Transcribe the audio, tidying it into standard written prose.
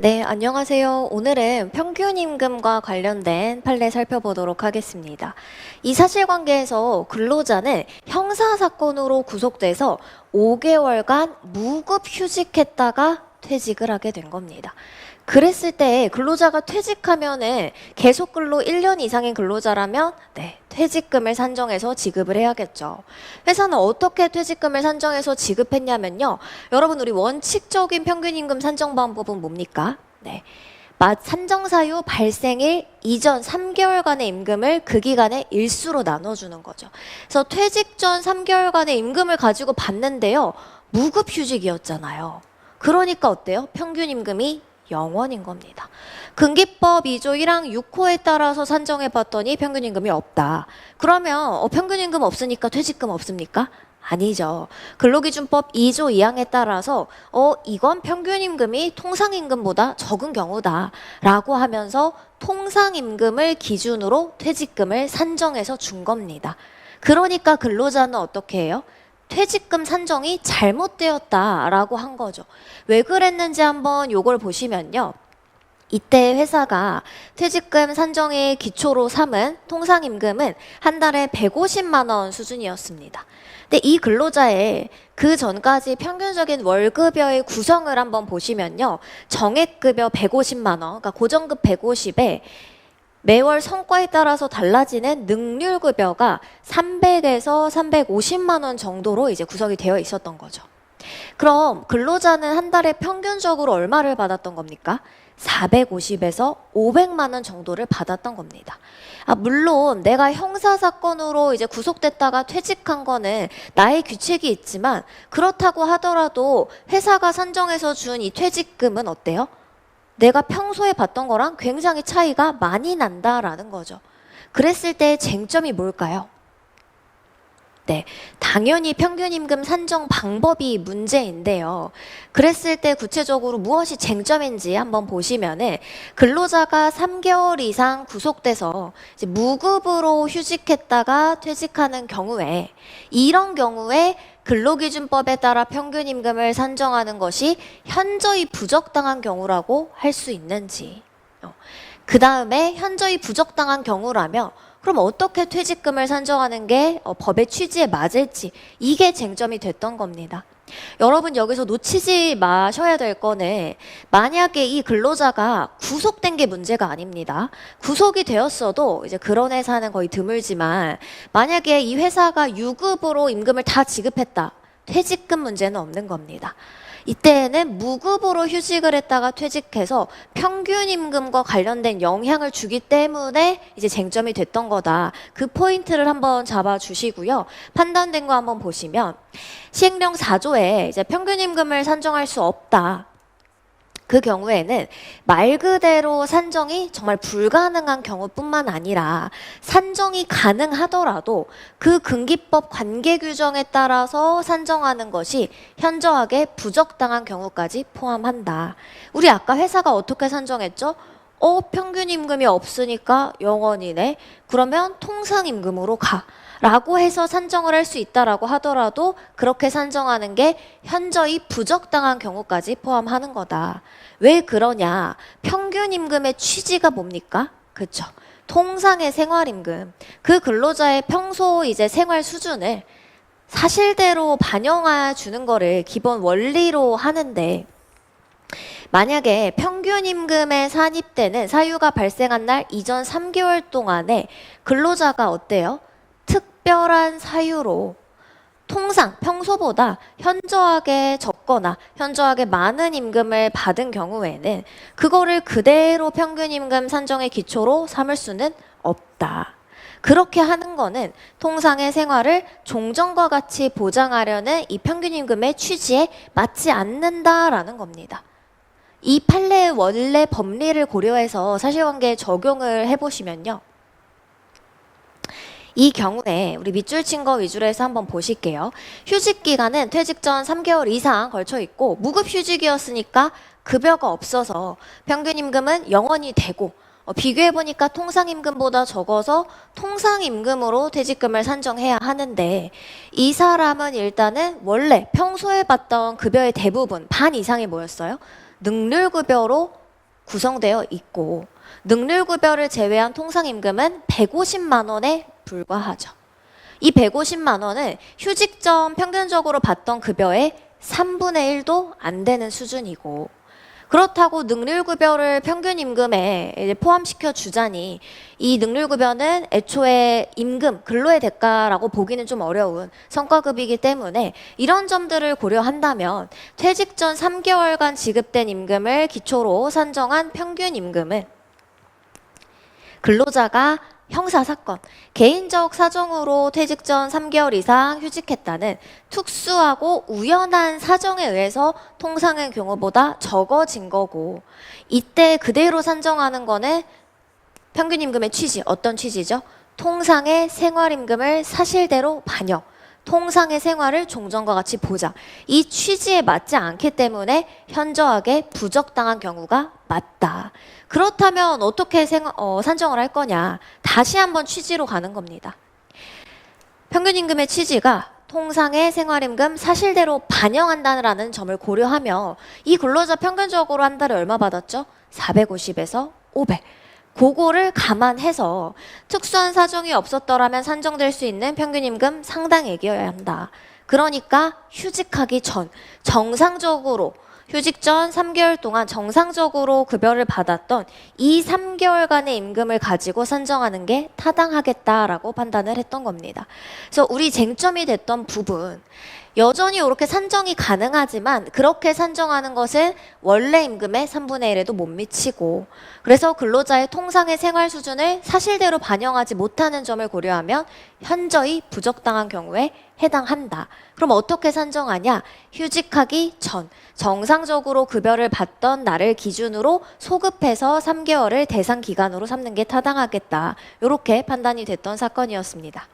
네, 안녕하세요. 오늘은 평균임금과 관련된 판례 살펴보도록 하겠습니다. 이 사실관계에서 근로자는 형사사건으로 구속돼서 5개월간 무급 휴직했다가 퇴직을 하게 된 겁니다. 그랬을 때 근로자가 퇴직하면은 계속 근로 1년 이상인 근로자라면 퇴직금을 산정해서 지급을 해야겠죠. 회사는 어떻게 퇴직금을 산정해서 지급했냐면요. 여러분, 우리 원칙적인 평균임금 산정 방법은 뭡니까? 산정사유 발생일 이전 3개월간의 임금을 그 기간의 일수로 나눠주는 거죠. 그래서 퇴직 전 3개월간의 임금을 가지고 받는데요. 무급휴직이었잖아요. 그러니까 어때요? 평균임금이 0원인 겁니다. 근기법 2조 1항 6호에 따라서 산정해 봤더니 평균임금이 없다. 그러면 평균임금 없으니까 퇴직금 없습니까? 아니죠. 근로기준법 2조 2항에 따라서 이건 평균임금이 통상임금보다 적은 경우다 라고 하면서 통상임금을 기준으로 퇴직금을 산정해서 준 겁니다. 그러니까 근로자는 어떻게 해요? 퇴직금 산정이 잘못되었다라고 한 거죠. 왜 그랬는지 한번 요걸 보시면요. 이때 회사가 퇴직금 산정의 기초로 삼은 통상임금은 한 달에 150만 원 수준이었습니다. 근데 이 근로자의 그 전까지 평균적인 월급여의 구성을 한번 보시면요. 정액급여 150만 원, 그러니까 고정급 150에 매월 성과에 따라서 달라지는 능률급여가 300에서 350만 원 정도로 이제 구성이 되어 있었던 거죠. 그럼 근로자는 한 달에 평균적으로 얼마를 받았던 겁니까? 450에서 500만 원 정도를 받았던 겁니다. 물론 내가 형사사건으로 이제 구속됐다가 퇴직한 거는 나의 규칙이 있지만 그렇다고 하더라도 회사가 산정해서 준 이 퇴직금은 어때요? 내가 평소에 받던 거랑 굉장히 차이가 많이 난다라는 거죠. 그랬을 때 쟁점이 뭘까요? 당연히 평균임금 산정 방법이 문제인데요. 그랬을 때 구체적으로 무엇이 쟁점인지 한번 보시면은 근로자가 3개월 이상 구속돼서 이제 무급으로 휴직했다가 퇴직하는 경우에 이런 경우에 근로기준법에 따라 평균임금을 산정하는 것이 현저히 부적당한 경우라고 할 수 있는지. 그 다음에 현저히 부적당한 경우라면 그럼 어떻게 퇴직금을 산정하는 게 법의 취지에 맞을지 이게 쟁점이 됐던 겁니다. 여러분 여기서 놓치지 마셔야 될 거는 만약에 이 근로자가 구속된 게 문제가 아닙니다. 구속이 되었어도 이제 그런 회사는 거의 드물지만 만약에 이 회사가 유급으로 임금을 다 지급했다. 퇴직금 문제는 없는 겁니다. 이때에는 무급으로 휴직을 했다가 퇴직해서 평균임금과 관련된 영향을 주기 때문에 이제 쟁점이 됐던 거다. 그 포인트를 한번 잡아주시고요. 판단된 거 한번 보시면 시행령 4조에 이제 평균임금을 산정할 수 없다. 그 경우에는 말 그대로 산정이 정말 불가능한 경우뿐만 아니라 산정이 가능하더라도 그 근기법 관계 규정에 따라서 산정하는 것이 현저하게 부적당한 경우까지 포함한다. 우리 아까 회사가 어떻게 산정했죠? 평균임금이 없으니까 0원이네. 그러면 통상임금으로 가. 라고 해서 산정을 할 수 있다라고 하더라도 그렇게 산정하는 게 현저히 부적당한 경우까지 포함하는 거다. 왜 그러냐? 평균임금의 취지가 뭡니까? 그쵸? 통상의 생활임금. 그 근로자의 평소 이제 생활 수준을 사실대로 반영해 주는 거를 기본 원리로 하는데 만약에 평균임금에 산입되는 사유가 발생한 날 이전 3개월 동안에 근로자가 어때요? 특별한 사유로 통상 평소보다 현저하게 적거나 현저하게 많은 임금을 받은 경우에는 그거를 그대로 평균임금 산정의 기초로 삼을 수는 없다. 그렇게 하는 거는 통상의 생활을 종전과 같이 보장하려는 이 평균임금의 취지에 맞지 않는다라는 겁니다. 이 판례의 원래 법리를 고려해서 사실관계에 적용을 해보시면요. 이 경우에 우리 밑줄 친 거 위주로 해서 한번 보실게요. 휴직 기간은 퇴직 전 3개월 이상 걸쳐 있고 무급휴직이었으니까 급여가 없어서 평균임금은 0원이 되고 비교해보니까 통상임금보다 적어서 통상임금으로 퇴직금을 산정해야 하는데 이 사람은 일단은 원래 평소에 받던 급여의 대부분 반 이상이 뭐였어요? 능률급여로 구성되어 있고 능률급여를 제외한 통상임금은 150만 원에 불과하죠. 이 150만 원은 휴직 전 평균적으로 받던 급여의 3분의 1도 안 되는 수준이고, 그렇다고 능률급여를 평균임금에 이제 포함시켜 주자니 이 능률급여는 애초에 임금, 근로의 대가라고 보기는 좀 어려운 성과급이기 때문에 이런 점들을 고려한다면 퇴직 전 3개월간 지급된 임금을 기초로 산정한 평균임금은 근로자가 형사사건, 개인적 사정으로 퇴직 전 3개월 이상 휴직했다는 특수하고 우연한 사정에 의해서 통상의 경우보다 적어진 거고, 이때 그대로 산정하는 거는 평균임금의 취지, 어떤 취지죠? 통상의 생활임금을 사실대로 반영, 통상의 생활을 종전과 같이 보자. 이 취지에 맞지 않기 때문에 현저하게 부적당한 경우가 맞다. 그렇다면 어떻게 산정을 할 거냐? 다시 한번 취지로 가는 겁니다. 평균임금의 취지가 통상의 생활임금 사실대로 반영한다는 점을 고려하며 이 근로자 평균적으로 한 달에 얼마 받았죠? 450에서 500. 그거를 감안해서 특수한 사정이 없었더라면 산정될 수 있는 평균임금 상당액이어야 한다. 그러니까 휴직하기 전 정상적으로 휴직 전 3개월 동안 정상적으로 급여를 받았던 이 3개월간의 임금을 가지고 산정하는 게 타당하겠다라고 판단을 했던 겁니다. 그래서 우리 쟁점이 됐던 부분, 여전히 이렇게 산정이 가능하지만 그렇게 산정하는 것은 원래 임금의 3분의 1에도 못 미치고, 그래서 근로자의 통상의 생활 수준을 사실대로 반영하지 못하는 점을 고려하면 현저히 부적당한 경우에 해당한다. 그럼 어떻게 산정하냐? 휴직하기 전 정상적으로 급여를 받던 날을 기준으로 소급해서 3개월을 대상 기간으로 삼는 게 타당하겠다. 이렇게 판단이 됐던 사건이었습니다.